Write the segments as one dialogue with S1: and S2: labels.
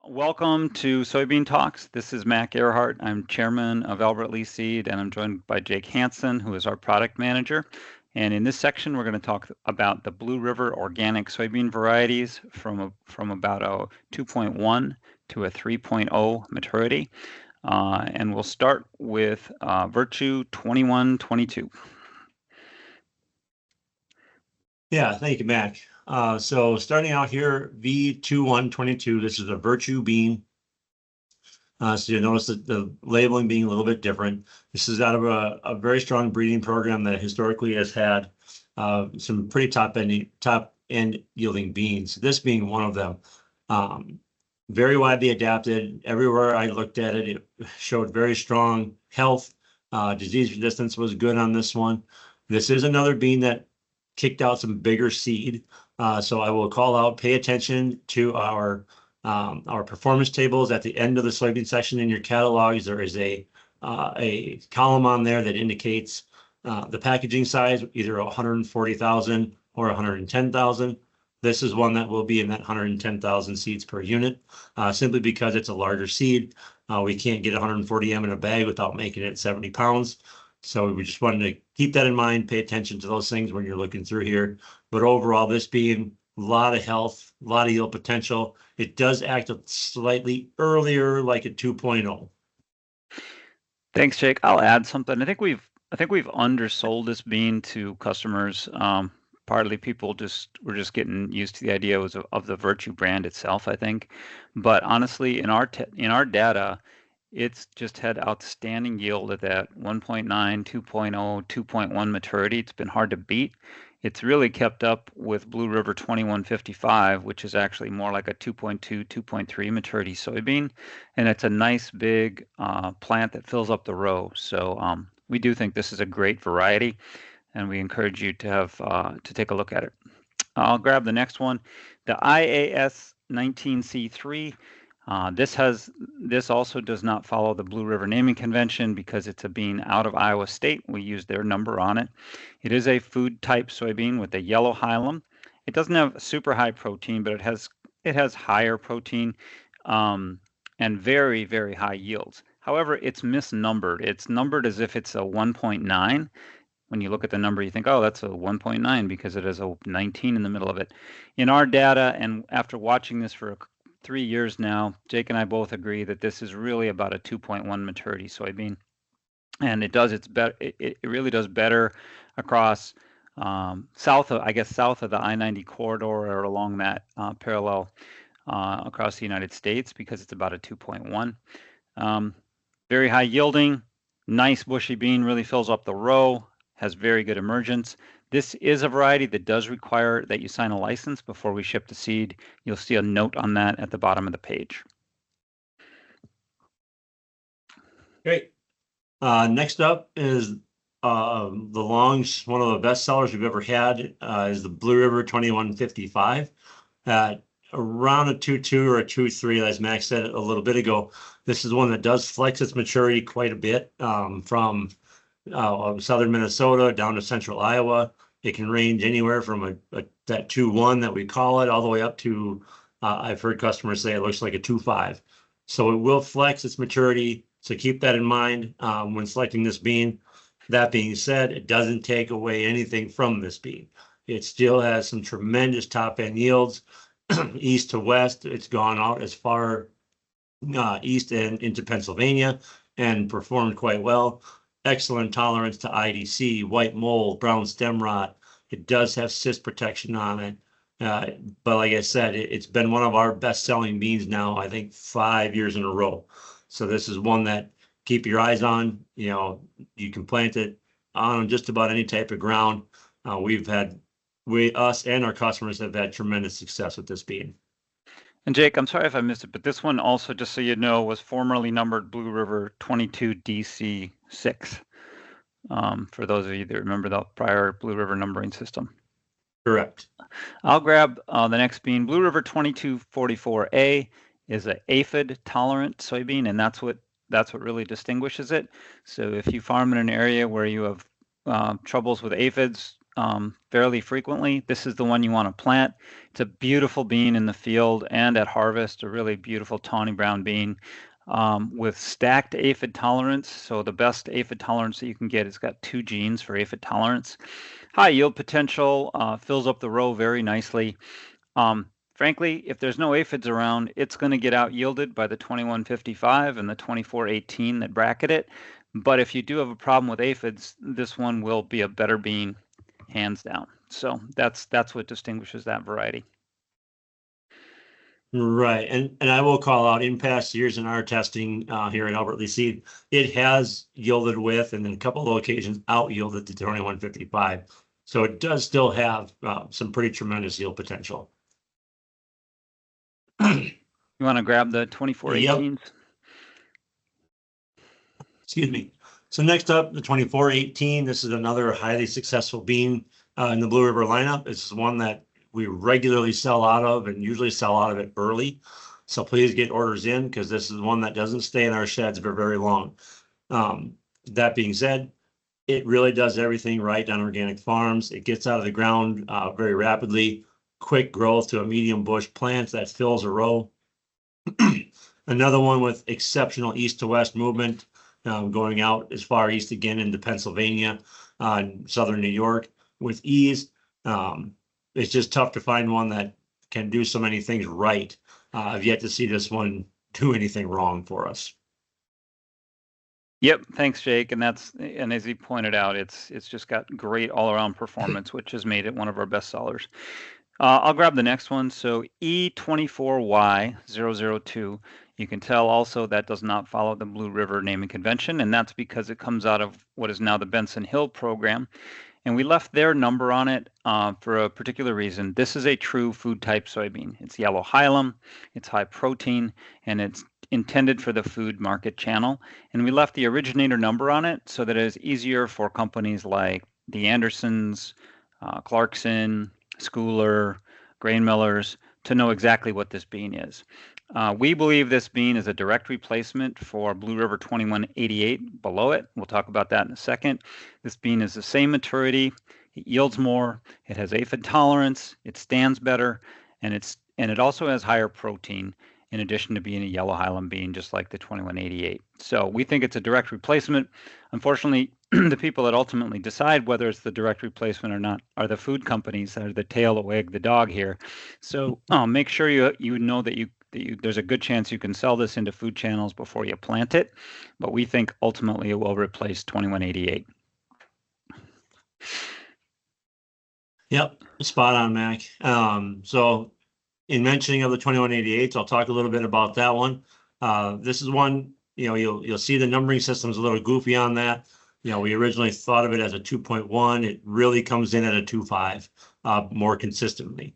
S1: Welcome to Soybean Talks. This is Mac Ehrhardt. I'm chairman of Albert Lee Seed, and I'm joined by Jake Hansen, who is our product manager. And in this section, we're going to talk about the Blue River organic soybean varieties from about a 2.1 to a 3.0 maturity. And we'll start with Virtue 2122.
S2: Yeah, thank you, Mac. So starting out here, V2122, this is a Virtue bean. So you'll notice that the labeling being a little bit different. This is out of a very strong breeding program that historically has had some pretty top end yielding beans, this being one of them. Very widely adapted. Everywhere I looked at it, it showed very strong health. Disease resistance was good on this one. This is another bean that kicked out some bigger seed. So I will call out, pay attention to our performance tables at the end of the soybean section in your catalogs. There is a column on there that indicates the packaging size, either 140,000 or 110,000. This is one that will be in that 110,000 seeds per unit, simply because it's a larger seed. We can't get 140 M in a bag without making it 70 pounds. So we just wanted to keep that in mind, pay attention to those things when you're looking through here. But overall, this being a lot of health, a lot of yield potential. It does act slightly earlier, like a 2.0.
S1: Thanks, Jake. I'll add something. I think we've undersold this bean to customers. Partly people were just getting used to the idea of the Virtue brand itself, I think. But honestly, in our data, it's just had outstanding yield at that 1.9, 2.0, 2.1 maturity. It's been hard to beat. It's really kept up with Blue River 2155, which is actually more like a 2.2, 2.3 maturity soybean. And it's a nice big plant that fills up the row. So we do think this is a great variety, and we encourage you to have to take a look at it. I'll grab the next one, the IAS 19C3. This also does not follow the Blue River naming convention because it's a bean out of Iowa State. We use their number on it. It is a food type soybean with a yellow hilum. It doesn't have super high protein, but it has higher protein and very, very high yields. However, it's misnumbered. It's numbered as if it's a 1.9. When you look at the number, you think, oh, that's a 1.9 because it has a 19 in the middle of it. In our data, and after watching this for 3 years now, Jake and I both agree that this is really about a 2.1 maturity soybean, and it really does better across south of the I-90 corridor or along that parallel across the United States because it's about a 2.1. Very high yielding, nice bushy bean, really fills up the row, has very good emergence. This is a variety that does require that you sign a license before we ship the seed. You'll see a note on that at the bottom of the page.
S2: Great. Next up is one of the best sellers we've ever had is the Blue River 2155. Around a 2.2 or a 2.3, as Max said a little bit ago. This is one that does flex its maturity quite a bit from southern Minnesota down to central Iowa. It can range anywhere from that 2.1 that we call it all the way up to I've heard customers say it looks like a 2.5. So it will flex its maturity. So keep that in mind when selecting this bean. That being said, it doesn't take away anything from this bean. It still has some tremendous top end yields. East to west, it's gone out as far east and into Pennsylvania and performed quite well. Excellent tolerance to IDC, white mold, brown stem rot. It does have cyst protection on it. But like I said, it's been one of our best selling beans now, I think 5 years in a row. So this is one that keep your eyes on. You can plant it on just about any type of ground. Us and our customers have had tremendous success with this bean.
S1: And Jake, I'm sorry if I missed it, but this one also, just so you know, was formerly numbered Blue River 22DC6. For those of you that remember the prior Blue River numbering system.
S2: Correct.
S1: I'll grab the next bean. Blue River 2244A is an aphid tolerant soybean, and that's what really distinguishes it. So if you farm in an area where you have troubles with aphids, fairly frequently, this is the one you want to plant. It's a beautiful bean in the field and at harvest, a really beautiful tawny brown bean with stacked aphid tolerance. So the best aphid tolerance that you can get, it's got 2 genes for aphid tolerance. High yield potential, fills up the row very nicely. Frankly, if there's no aphids around, it's going to get out yielded by the 2155 and the 2418 that bracket it. But if you do have a problem with aphids, this one will be a better bean, hands down. So that's what distinguishes that variety.
S2: Right. And I will call out in past years in our testing here at Albert Lee Seed, it has yielded with, and in a couple of locations out yielded to 2155. So it does still have some pretty tremendous yield potential.
S1: You want to grab the 2418s?
S2: Yep. Excuse me. So next up, the 2418. This is another highly successful bean in the Blue River lineup. This is one that we regularly sell out of and usually sell out of it early. So please get orders in because this is one that doesn't stay in our sheds for very long. That being said, it really does everything right on organic farms. It gets out of the ground very rapidly, quick growth to a medium bush plant that fills a row. Another one with exceptional east to west movement, going out as far east again into Pennsylvania, southern New York with ease. It's just tough to find one that can do so many things right. I've yet to see this one do anything wrong for us.
S1: Yep, thanks, Jake. And as he pointed out, it's just got great all-around performance, which has made it one of our best sellers. I'll grab the next one. So E24Y002. You can tell also that does not follow the Blue River naming convention, and that's because it comes out of what is now the Benson Hill program. And we left their number on it for a particular reason. This is a true food type soybean. It's yellow hilum, it's high protein, and it's intended for the food market channel. And we left the originator number on it so that it is easier for companies like the Andersons, Clarkson, Schooler, grain millers to know exactly what this bean is. We believe this bean is a direct replacement for Blue River 2188 below it. We'll talk about that in a second. This bean is the same maturity. It yields more. It has aphid tolerance. It stands better, and it also has higher protein in addition to being a yellow hilum bean, just like the 2188. So we think it's a direct replacement. Unfortunately, the people that ultimately decide whether it's the direct replacement or not are the food companies that are the tail that wag the dog here. So make sure you know that there's a good chance you can sell this into food channels before you plant it, but we think ultimately it will replace 2188.
S2: Yep, spot on, Mac. So in mentioning of the 2188s, I'll talk a little bit about that one. This is one, you'll see the numbering system's a little goofy on that. We originally thought of it as a 2.1. It really comes in at a 2.5 more consistently.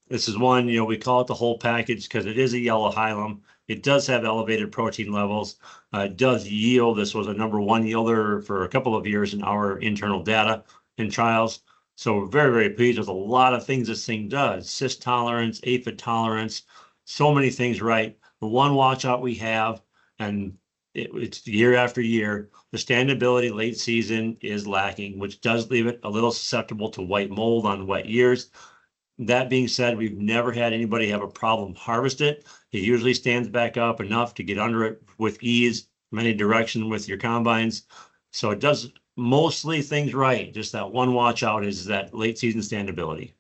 S2: This is one, we call it the whole package because it is a yellow hilum. It does have elevated protein levels. It does yield. This was a #1 yielder for a couple of years in our internal data and trials. So we're very, very pleased with a lot of things this thing does. Cyst tolerance, aphid tolerance, so many things right. The one watch out we have, and it's year after year, the standability late season is lacking, which does leave it a little susceptible to white mold on wet years. That being said, we've never had anybody have a problem harvest it. It usually stands back up enough to get under it with ease, many direction with your combines. So it does mostly things right. Just that one watch out is that late season standability.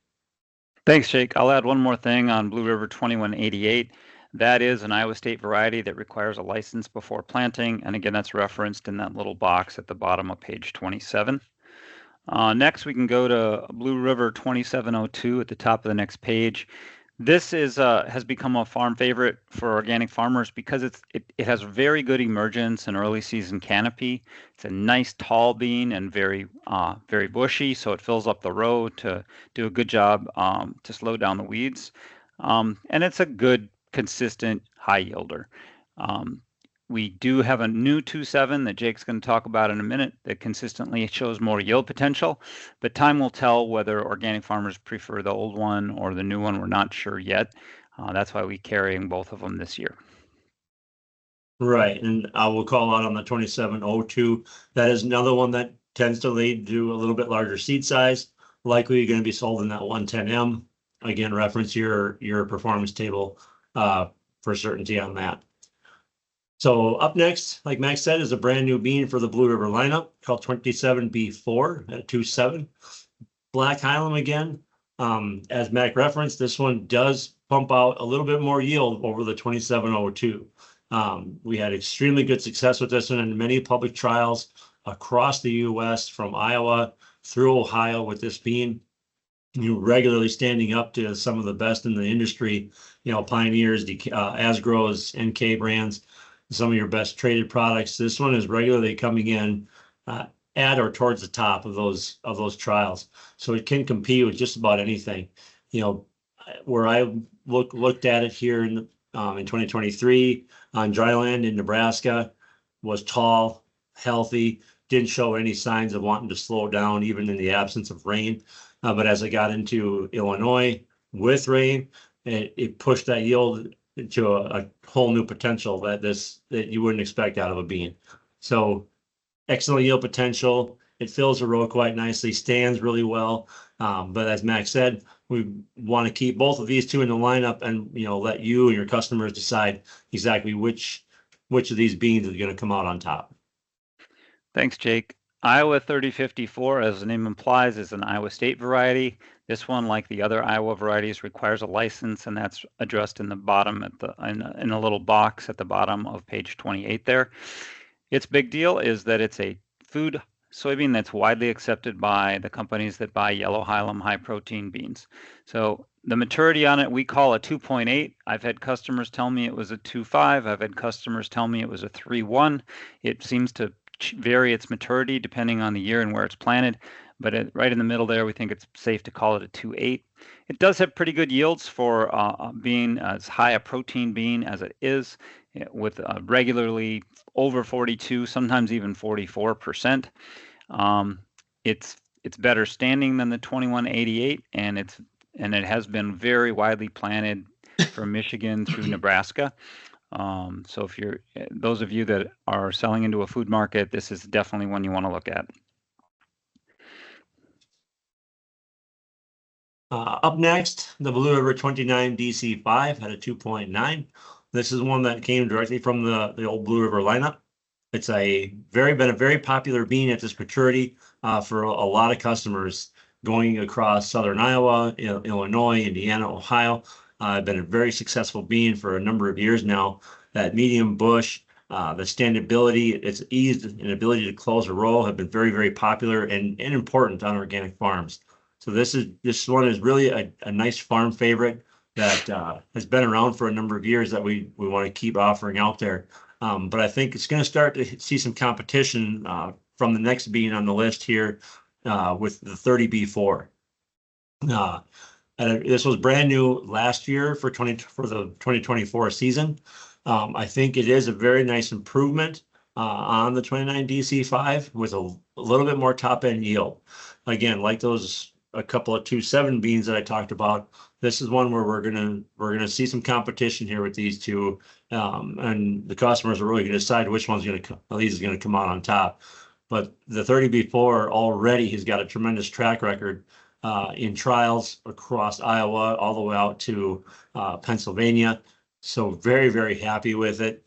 S1: Thanks, Jake. I'll add one more thing on Blue River 2188. That is an Iowa State variety that requires a license before planting. And again, that's referenced in that little box at the bottom of page 27. Next, we can go to Blue River 2702 at the top of the next page. This has become a farm favorite for organic farmers because it has very good emergence and early season canopy. It's a nice tall bean and very bushy, so it fills up the row to do a good job to slow down the weeds. And it's a good, consistent high yielder. We do have a new 2.7 that Jake's going to talk about in a minute that consistently shows more yield potential, but time will tell whether organic farmers prefer the old one or the new one. We're not sure yet. That's why we're carrying both of them this year.
S2: Right, and I will call out on the 2702. That is another one that tends to lead to a little bit larger seed size. Likely going to be sold in that 110M. Again, reference your performance table for certainty on that. So up next, like Max said, is a brand new bean for the Blue River lineup called 27B4 at 2.7. Black Highland again. As Mac referenced, this one does pump out a little bit more yield over the 2702. We had extremely good success with this one in many public trials across the U.S. from Iowa through Ohio with this bean. You regularly standing up to some of the best in the industry, Pioneers, Asgro's, NK brands, some of your best traded products. This one is regularly coming in at or towards the top of those trials. So it can compete with just about anything. Where I looked at it here in 2023 on dry land in Nebraska, was tall, healthy, didn't show any signs of wanting to slow down even in the absence of rain. But as I got into Illinois with rain, it pushed that yield into a whole new potential that you wouldn't expect out of a bean. So excellent yield potential. It fills the row quite nicely, stands really well. But as Max said, we want to keep both of these two in the lineup and let you and your customers decide exactly which of these beans is going to come out on top.
S1: Thanks, Jake. Iowa 3054, as the name implies, is an Iowa State variety. This one, like the other Iowa varieties, requires a license, and that's addressed in the bottom in a little box at the bottom of page 28 there. Its big deal is that it's a food soybean that's widely accepted by the companies that buy yellow hilum high protein beans. So the maturity on it, we call a 2.8. I've had customers tell me it was a 2.5. I've had customers tell me it was a 3.1. It seems to vary its maturity depending on the year and where it's planted, but right in the middle there, we think it's safe to call it a 2.8. It does have pretty good yields for being as high a protein bean as it is, with regularly over 42, sometimes even 44%. It's better standing than the 2188, and it has been very widely planted from Michigan through Nebraska. So if those of you that are selling into a food market, this is definitely one you want to look at.
S2: Up next, the Blue River 29 DC5 had a 2.9. This is one that came directly from the old Blue River lineup. It's been a very popular bean at this maturity for a lot of customers going across southern Iowa, Illinois, Indiana, Ohio. Been a very successful bean for a number of years now. That medium bush, the standability, its ease and ability to close a row have been very, very popular and important on organic farms. So this one is really a nice farm favorite that has been around for a number of years that we want to keep offering out there. But I think it's going to start to see some competition from the next bean on the list here with the 30B4. This was brand new last year for the 2024 season. I think it is a very nice improvement on the 29 DC5 with a little bit more top end yield. Again, like a couple of 2.7 beans that I talked about, this is one where we're gonna see some competition here with these two, and the customers are really going to decide which one's going to these is going to come out on top. But the 30B4 already has got a tremendous track record in trials across Iowa all the way out to Pennsylvania. So very, very happy with it.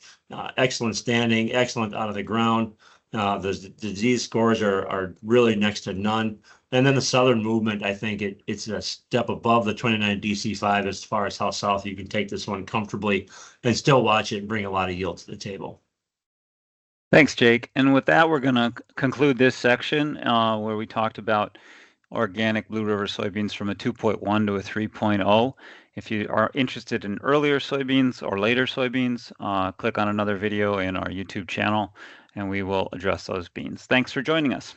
S2: Excellent standing, excellent out of the ground. The disease scores are really next to none. And then the southern movement, I think it's a step above the 29 DC5 as far as how south you can take this one comfortably and still watch it and bring a lot of yield to the table.
S1: Thanks, Jake. And with that, we're going to conclude this section where we talked about organic Blue River soybeans from a 2.1 to a 3.0. If you are interested in earlier soybeans or later soybeans, click on another video in our YouTube channel, and we will address those beans. Thanks for joining us.